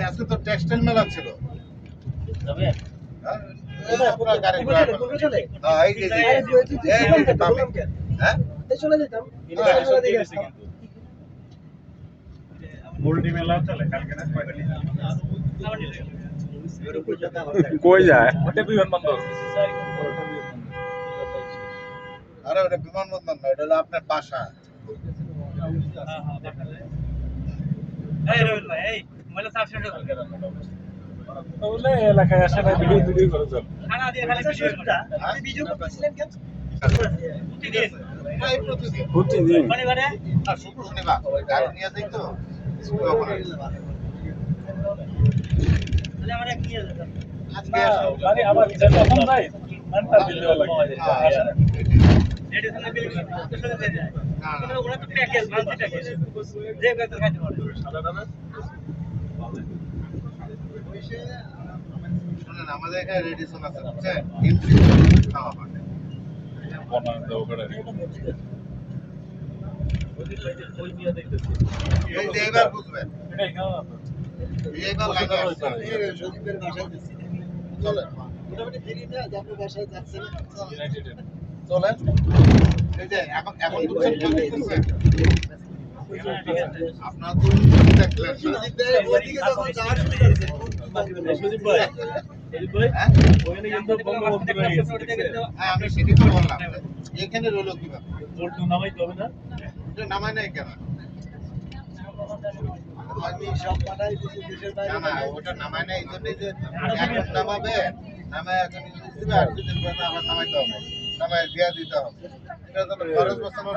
আজকে তো টেক্সটাইল মেলা ছিল। কই যায়? আরে ওটা বিমানবন্দর না, ওটা হলো আপনার বাসা। এলাকায় আসে না ভিডিও ভিডিও করে চল। প্রতিদিন শুক্র শনিবার গাড়ি নিয়ে যাই তো আজকে মানে আবার যখন যাই ঘন্টা দিতে লাগে। শোনেন, আমাদের এখানে রেডিসন আছে বুঝছেন, খাওয়া হয়। এই যে এবার বুঝবেন, এইবার লাগে আসছে। চলেন চলেন, এই যে এখন বুঝছেন কি করতেছেন আপনারা তো দেখলেন হ্যাঁ, আমি সেটি তো বললাম এখানে রইল কিভাবে নামায় নাই কেন? না না, ওটা নামায় নাই এই জন্যই যে এখন নামাবে, নামায় এখন দিবে আর কিছুদিন পরে আবার নামাইতে হবে, নামায় দিয়া দিতে হবে। এটা তো খরচ বসানোর